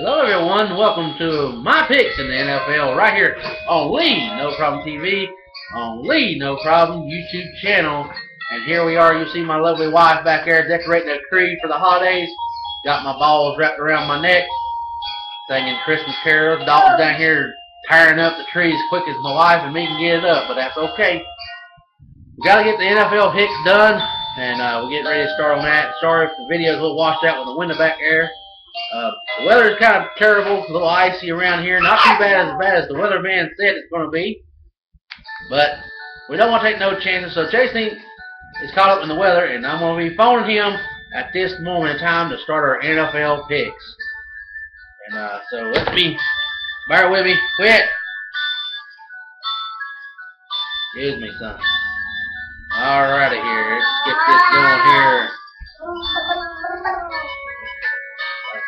Hello everyone, welcome to my picks in the NFL right here on Lee No Problem TV, on Lee No Problem YouTube channel. And here we are, you see my lovely wife back there decorating a tree for the holidays. Got my balls wrapped around my neck, singing Christmas carols. Dalton's down here tearing up the tree as quick as my wife and me can get it up, but that's okay. We got to get the NFL picks done, and we're getting ready to start on that. Sorry if the video's a little washed out with the wind back there. The weather is kind of terrible. It's a little icy around here. Not too bad as the weatherman said it's going to be. But we don't want to take no chances. So Jason is caught up in the weather, and I'm going to be phoning him at this moment in time to start our NFL picks. And so let's bear with me. Quit. Excuse me, son. Alrighty here. Let's get this going here.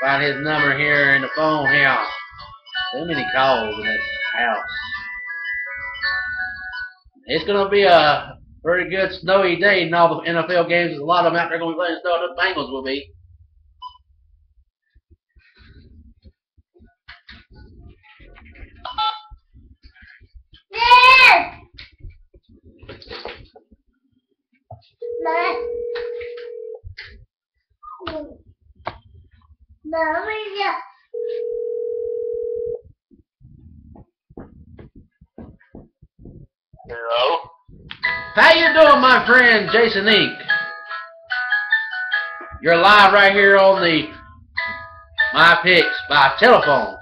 Find his number here in the phone house. So many calls in this house. It's going to be a very good snowy day in all the NFL games. There's a lot of them out there going to be playing snow. The Bengals will be. Hello? How you doing, my friend Jason Inc? You're live right here on the My Picks by telephone.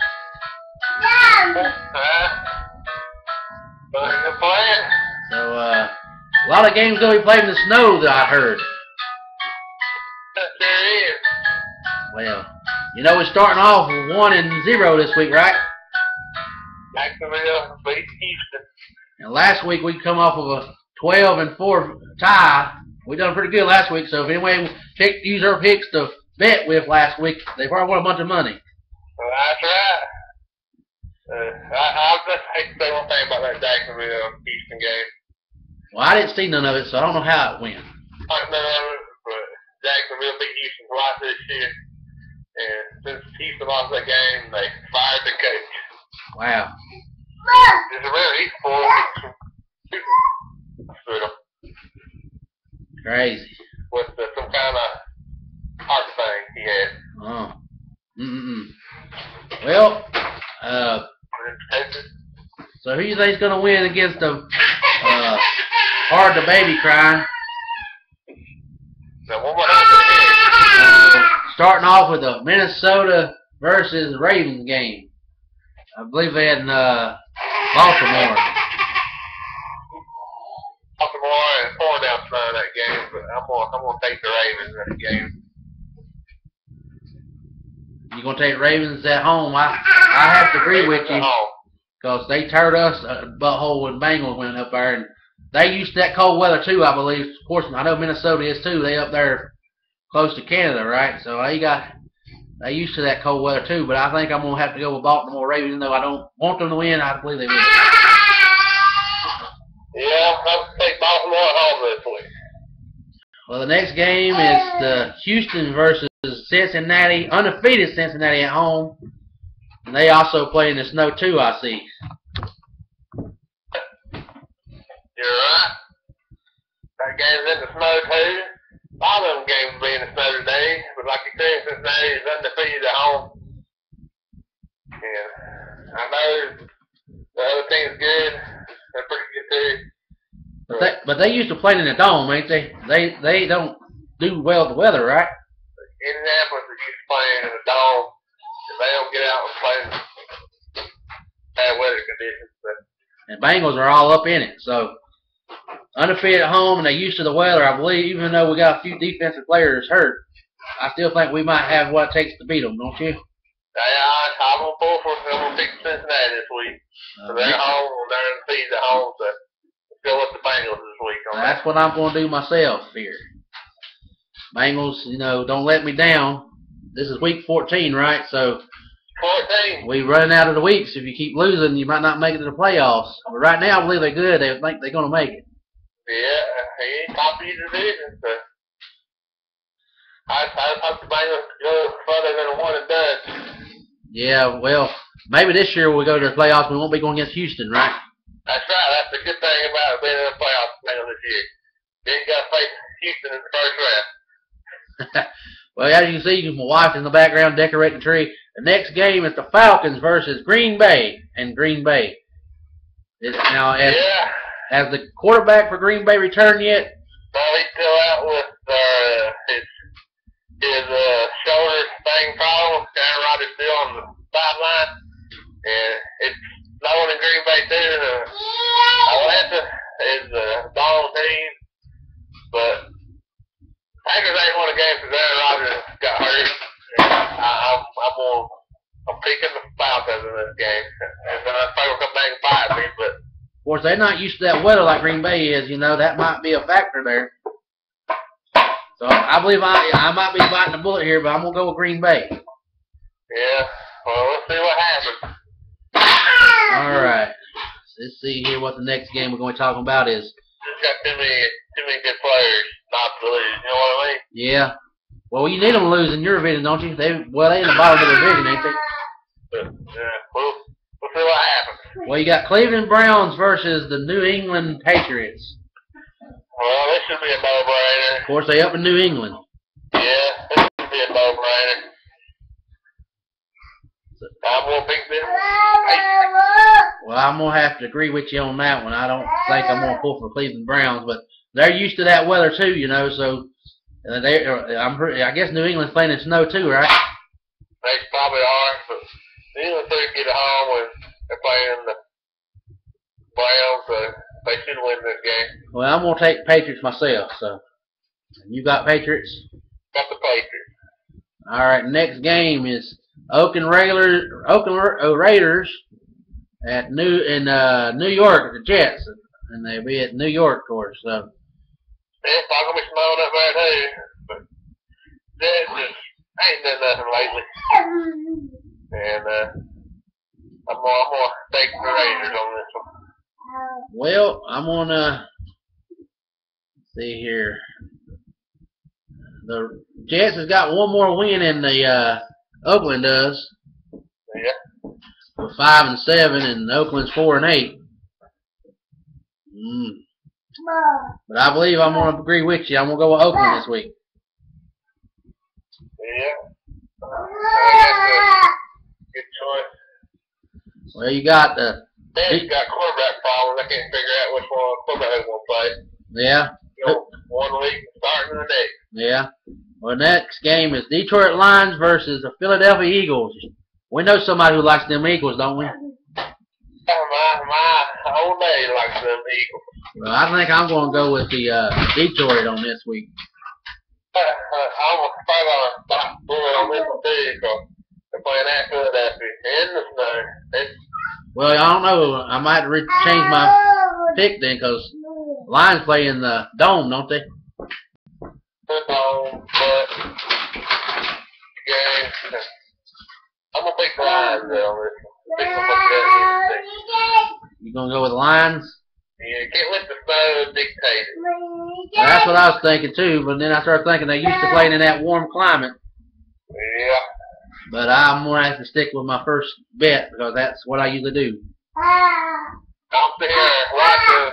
So a lot of games gonna be played in the snow that I heard. There is. Well, you know we're starting off with 1-0 this week, right? Jacksonville beat Houston. And last week we come off of a 12-4 tie. We done pretty good last week, so if anyone use our picks to bet with last week, they probably won a bunch of money. Well, that's right. I just hate to say one thing about that Jacksonville Houston game. Well, I didn't see none of it, so I don't know how it went. But Jacksonville beat Houston twice this year. And since Houston lost that game, they fired the coach. Wow. It's a real equal Crazy. with some kind of heart thing he had. Oh. Well, so who do you think is going to win against the hard the baby crying? Now, what happened Starting off with the Minnesota versus Ravens game. I believe they had in Baltimore. Baltimore and 4 down in that game, but I'm gonna take the Ravens in that game. You gonna take Ravens at home? I have to agree with you, because they turned us a butthole when Bengals went up there, and they used to that cold weather too, I believe. Of course, I know Minnesota is too. They up there close to Canada, right? So they used to that cold weather too. But I think I'm gonna have to go with Baltimore Ravens, even though I don't want them to win. I believe they will. Yeah, I'll take Baltimore at home this week. Well, the next game is the Houston versus Cincinnati, undefeated Cincinnati at home. And they also play in the snow too, I see. You're right. That game's in the snow too. A lot of them games will be in the snow today, but like you said, Cincinnati is undefeated at home. And I know the other team's good. They're pretty good too. But they used to play in the dome, ain't they? They don't do well with the weather, right? Indianapolis is used to playing in the dome. If they don't get out and play in bad weather conditions. And Bengals are all up in it. So undefeated at home, and they're used to the weather, I believe. Even though we got a few defensive players hurt, I still think we might have what it takes to beat them, don't you? Yeah, I'm gonna pull for them. I'm gonna pick Cincinnati this week. So they're home, and they're undefeated at home. So go with the Bengals this week. That's what I'm going to do myself here. Bengals, don't let me down. This is week 14, right? So 14. we run out of the weeks. If you keep losing, you might not make it to the playoffs. But right now, I believe they're good. They think they're going to make it. Yeah, he ain't top of your division. So I hope the Bengals go further than a one and done. Yeah, well, maybe this year when we go to the playoffs, we won't be going against Houston, right? That's right. That's the good thing about being in the playoffs now this year. You ain't got to face Houston in the first round. Well, as you can see, my wife in the background decorating the tree. The next game is the Falcons versus Green Bay, and Green Bay. Now, has the quarterback for Green Bay returned yet? No, he's still out with his shoulder thing problem. Aaron Rodgers still on the sideline, and it's snowing in Green Bay too. Atlanta is a ball team, but Packers ain't won a game since Aaron Rodgers got hurt. I'm picking the Falcons in this game, and I think we'll come back and fight me. But of course, they're not used to that weather like Green Bay is. You know, that might be a factor there. So I believe I might be biting the bullet here, but I'm gonna go with Green Bay. Yeah, well, we'll see what happens. All right. Let's see here what the next game we're going to be talking about is. Just got too many good players not to lose. You know what I mean? Yeah. Well, you need them to lose in your division, don't you? They in the bottom of the division, ain't they? Yeah. We'll see what happens. Well, you got Cleveland Browns versus the New England Patriots. Well, this should be a no-brainer. Of course, they up in New England. Yeah, this should be a no-brainer. I'm going to pick them Patriots. Well, I'm going to have to agree with you on that one. I don't think I'm going to pull for Cleveland Browns, but they're used to that weather too, you know, so I guess New England's playing in snow too, right? They probably are, but New England should get at home when they're playing the Browns, so they should win this game. Well, I'm going to take Patriots myself, so. You got Patriots? Got the Patriots. All right, next game is Oakland Raiders at New York, the Jets, and they'll be at New York, of course. So. It's not gonna be snowing up there too, but Jets just ain't done nothing lately, and I'm gonna take the Raiders on this one. Well, I'm gonna see here. The Jets has got one more win than the Oakland does. Yeah. We're 5-7, and Oakland's 4-8. But I believe I'm gonna agree with you. I'm gonna go with Oakland this week. Yeah. That's a good choice. Well, you got the. They've got quarterback problems. I can't figure out which one quarterback is gonna play. Yeah. You know, 1 week starting the next. Yeah. Well, next game is Detroit Lions versus the Philadelphia Eagles. We know somebody who likes them Eagles, don't we? My old lady likes them Eagles. Well, I think I'm going to go with the Detroit on this week. I'm probably going to stop pulling on this one too, because they're playing at Philadelphia in the snow. Well, I don't know. I might change my pick then, because Lions play in the Dome, don't they? The Dome, but yeah, I'm going to pick the Lions though on this one. You going to go with the Lions? Yeah, can't let the snow dictate it. Well, that's what I was thinking too, but then I started thinking they used to playing in that warm climate. Yeah. But I'm going to have to stick with my first bet, because that's what I usually do. I'm sitting here watching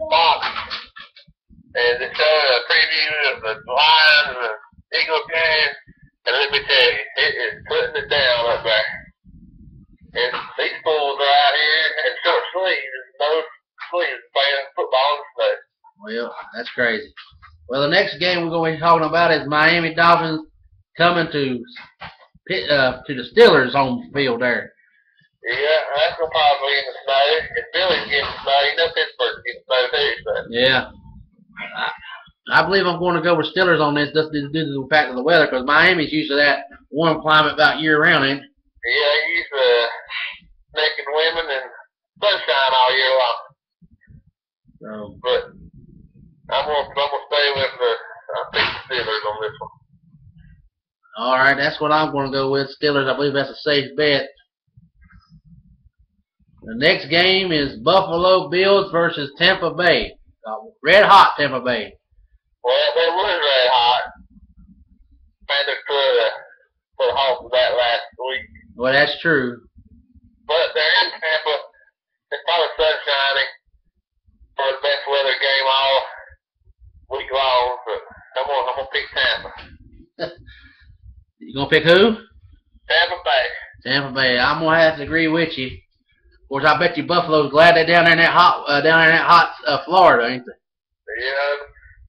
Fox, and they're showing a preview of the Lions and the Eagles game, and let me tell you, it is putting it down up there. And these fools are out here in short sleeves, no sleeves, playing football in the snow. Well, that's crazy. Well, the next game we're going to be talking about is Miami Dolphins coming to the Steelers home field there. Yeah, that's going to probably be in the snow. If Philly's getting snow, you know Pittsburgh's getting snow too. So. Yeah. I believe I'm going to go with Steelers on this just due to the fact of the weather, because Miami's used to that warm climate about year-round, ain't it? Yeah, he's naked women and sunshine all year long. So, but I'm gonna stay with I think the Steelers on this one. All right, that's what I'm going to go with. Steelers, I believe that's a safe bet. The next game is Buffalo Bills versus Tampa Bay. Red hot Tampa Bay. Well, they was red hot. Made it to the put a halt to that last week. Well, that's true. But they're in Tampa. It's probably sunshiny for the best weather game all week long. But I'm gonna pick Tampa. You gonna pick who? Tampa Bay. Tampa Bay. I'm gonna have to agree with you. Of course, I bet you Buffalo's glad they're down there in that hot, Florida, ain't they? You know,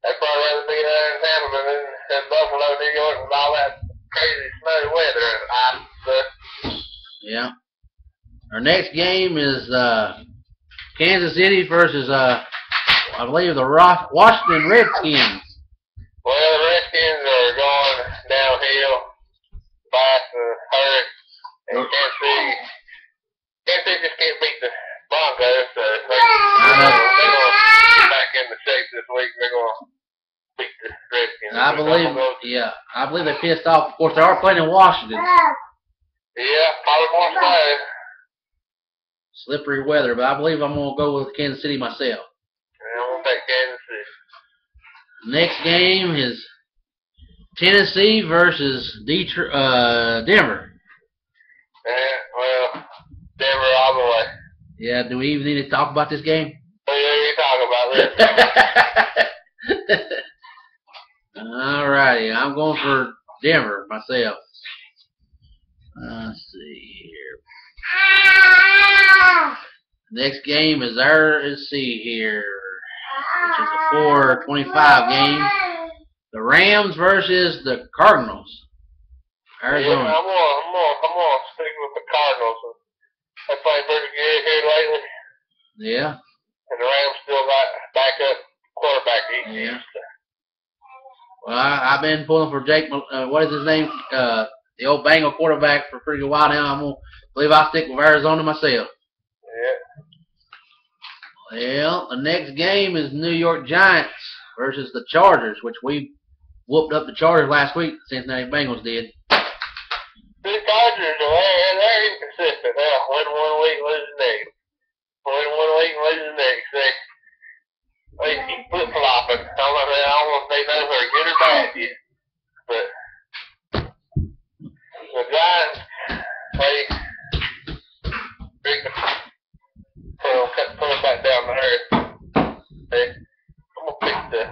they'd probably rather be there in Tampa than Buffalo, New York, with all that crazy snowy weather and ice and stuff. Yeah. Our next game is Kansas City versus I believe the Washington Redskins. Well, the Redskins are going downhill fast and hurt, and Kansas City just can't beat the Broncos, so they're going to get back into shape this week. They're going to beat the Redskins. I believe they pissed off. Of course, they are playing in Washington. Yeah, probably more snow. Slippery weather, but I believe I'm going to go with Kansas City myself. Yeah, I'm going to take Kansas City. Next game is Tennessee versus Denver. Yeah, well, Denver all the way. Yeah, do we even need to talk about this game? Oh, yeah, you talk about this. Alrighty, I'm going for Denver myself. Let's see here. Next game is let's see here, which is a 4:25 game. The Rams versus the Cardinals. Arizona. Yeah, I'm gonna stick with the Cardinals. They played pretty good here lately. Yeah. And the Rams still got backup quarterback. Yeah. Well, I've been pulling for Jake. What is his name? The old Bengal quarterback for a pretty good while now. I'm gonna believe I'll stick with Arizona myself. Yeah. Well, the next game is New York Giants versus the Chargers, which we whooped up the Chargers last week. Cincinnati Bengals did. The Chargers, they're inconsistent. They'll win one week, lose the next. Win one week, lose the next. They keep flip-flopping. I don't know if they know they're good or bad yet. But the Giants, they put them back down to earth. I'm going to pick the...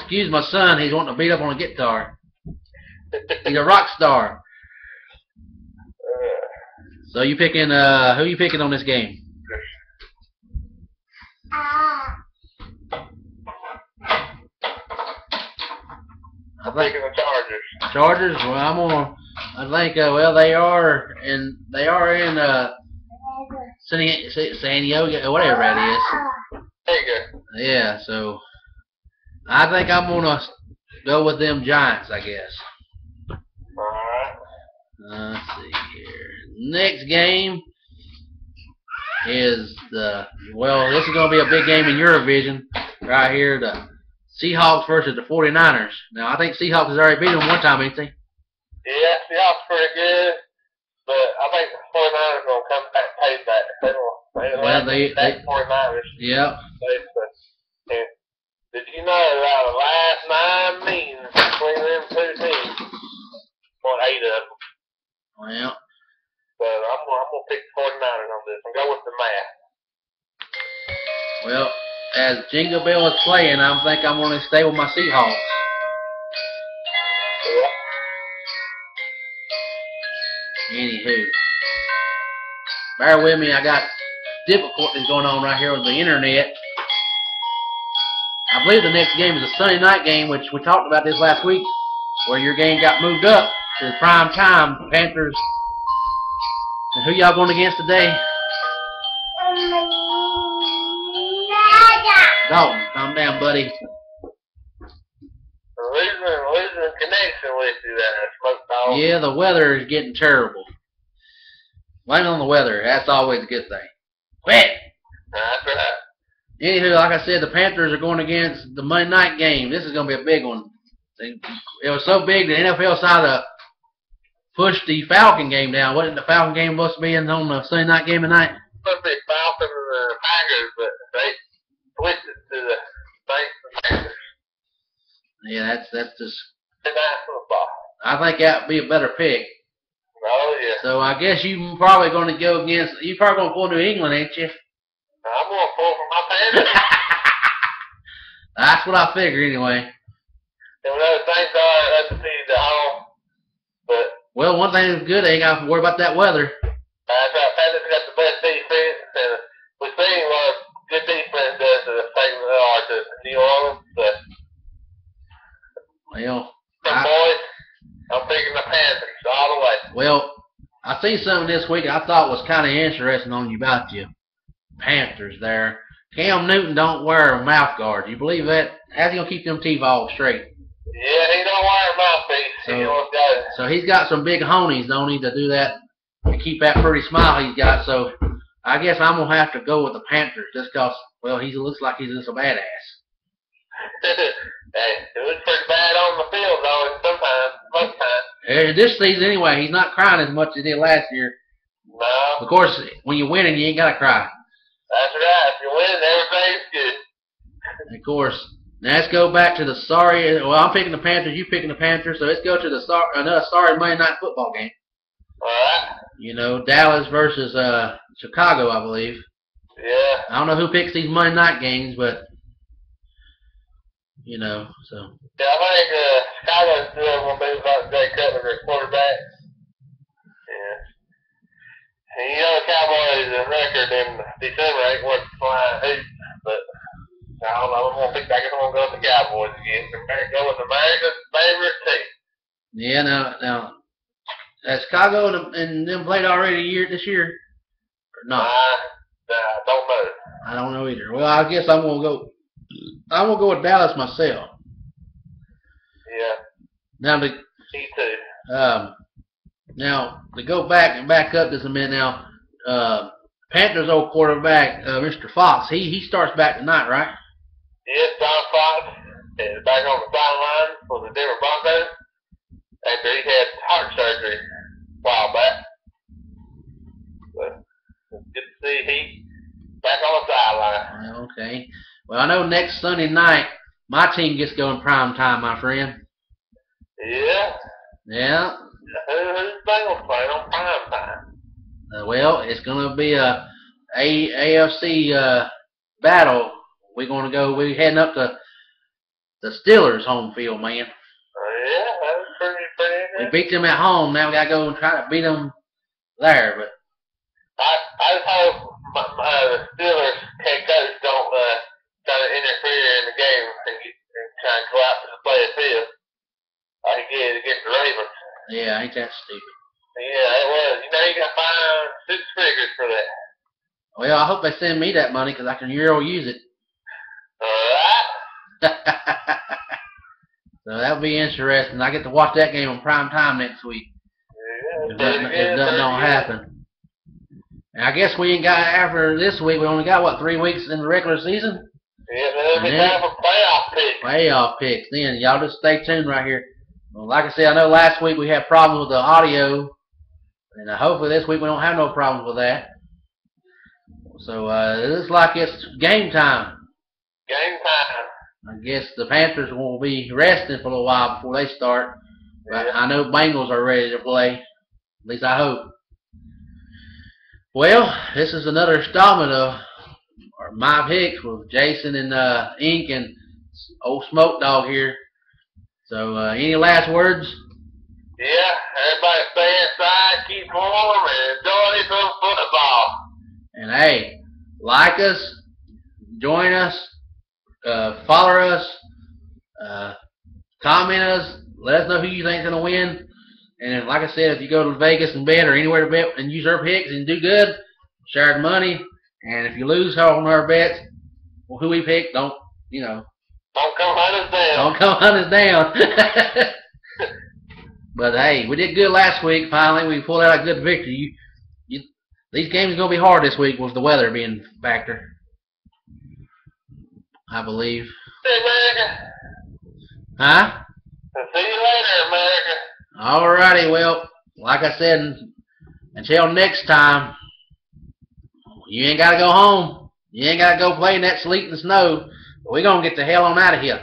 Excuse my son, he's wanting to beat up on a guitar. He's a rock star. So you picking, who you picking on this game? I'm picking the Chargers. Chargers? Well, I think, well, they are in San Diego, whatever that is. There you go. Yeah, so I think I'm gonna go with them Giants, I guess. Alright. Let's see here. Next game is this is gonna be a big game in your division right here. The Seahawks versus the 49ers. Now I think Seahawks has already beat them one time, ain't they? Yeah, Seahawks pretty good, but I think the 49ers gonna come back pay back. They 49ers. Yep. Did you know that the last 9 meetings between them two teams, won 8 of them? Well. So I'm gonna pick the 49ers on this and go with the math. Well, as Jingle Bell is playing, I think I'm gonna stay with my Seahawks. Yeah. Anywho, bear with me. I got difficulties going on right here with the internet. I believe the next game is a Sunday night game, which we talked about this last week, where your game got moved up to the prime time. Panthers. And who y'all going against today? Dalton, calm down, buddy. Losing connection with you there, Smoke Dog. Yeah, the weather is getting terrible. Blame it on the weather. That's always a good thing. Wet. That's right. Anywho, like I said, the Panthers are going against the Monday night game. This is going to be a big one. It was so big, the NFL decided to push the Falcon game down. Wasn't the Falcon game supposed to be on the Sunday night game tonight? Supposed to be Falcons and the Packers, but they switched it to the Yeah, that's just. Night football. I think that would be a better pick. Oh yeah. So I guess you probably going to go against. You probably going to pull New England, ain't you? I'm going to pull for my Panthers. That's what I figure anyway. And another thing, that's the season at home. But Well, one thing that's good, they ain't got to worry about that weather. that's right. Panthers got the best defense, and we've seen what good defense does to the to New Orleans. But Well, boys, I'm picking the Panthers all the way. well, I seen something this week I thought was kind of interesting on you about you Panthers there. Cam Newton don't wear a mouth guard. You believe that? How's he gonna keep them teeth all straight? Yeah, he don't wear a mouthpiece. He always got it. So he's got some big honies, don't he, to do that, to keep that pretty smile he's got. So I guess I'm gonna have to go with the Panthers just 'cause, well, he looks like he's just a badass. Hey, it was pretty bad on the field though. Sometimes, most times. This season anyway, he's not crying as much as he did last year. No. Of course, when you're winning, you ain't gotta cry. That's right. If you win, everything's good. Of course. Now let's go back to the sorry. Well, I'm picking the Panthers. You picking the Panthers. So let's go to the another sorry Monday night football game. All right. You know, Dallas versus Chicago, I believe. Yeah. I don't know who picks these Monday night games, but you know, so. Yeah, I think Chicago's still going to be about Jay Cutler, their quarterback. Yeah. And you know the Cowboys' record in December ain't worth flying hoop, but I don't know. I'm going to pick. I guess I'm going to go with the Cowboys again. Go with America's favorite team. Yeah, now, has Chicago and them played already this year? Or not? I don't know. I don't know either. Well, I guess I'm gonna go with Dallas myself. Yeah. Now Me too. now to go back up just a minute now. Panthers' old quarterback, Mr. Fox, he starts back tonight, right? Yes, John Fox is back on the sideline for the Denver Broncos after he had heart surgery a while back. But it's good to see he back on the sideline. Okay. Well, I know next Sunday night my team gets going prime time, my friend. Yeah. Yeah. Who's Bengals playing on prime time? Well, it's gonna be a AFC battle. We're heading up to the Steelers' home field, man. Yeah, that was pretty We good. beat them at home. Now we gotta go and try to beat them there. But I just hope the Steelers head coach don't try to interfere in the game and try and go out to the play the field like he did against the Ravens. yeah, ain't that stupid? Yeah, it was. You know, you got to 6 figures for that. Well, I hope they send me that money because I can Euro use it. Alright. So that'll be interesting. I get to watch that game on prime time next week. Yeah, If nothing don't happen. And I guess we ain't got, after this week, we only got, what, 3 weeks in the regular season? Yeah, it'll be time for playoff picks. Playoff picks. Then y'all just stay tuned right here. Well, like I said, I know last week we had problems with the audio, and hopefully this week we don't have no problems with that. So it looks like it's game time. Game time. I guess the Panthers will be resting for a little while before they start. But Yeah. I know Bengals are ready to play. At least I hope. Well, this is another installment of my picks with Jason and Ink and old Smoke Dog here. So any last words? Yeah, everybody stay inside, keep warm, and enjoy some football. And hey, like us, join us, follow us, comment us, let us know who you think is going to win. And like I said, if you go to Vegas and bet or anywhere to bet and use our picks and do good, share the money. And if you lose on our bets, well, who we pick, don't Don't come hunt us down. don't come hunt us down. But hey, we did good last week. Finally, we pulled out a good victory. These games are going to be hard this week with the weather being a factor, I believe. See you, America. Huh? See you later, America. Alrighty, well, like I said, until next time, you ain't got to go home. You ain't got to go play in that sleet and snow. We're going to get the hell on out of here.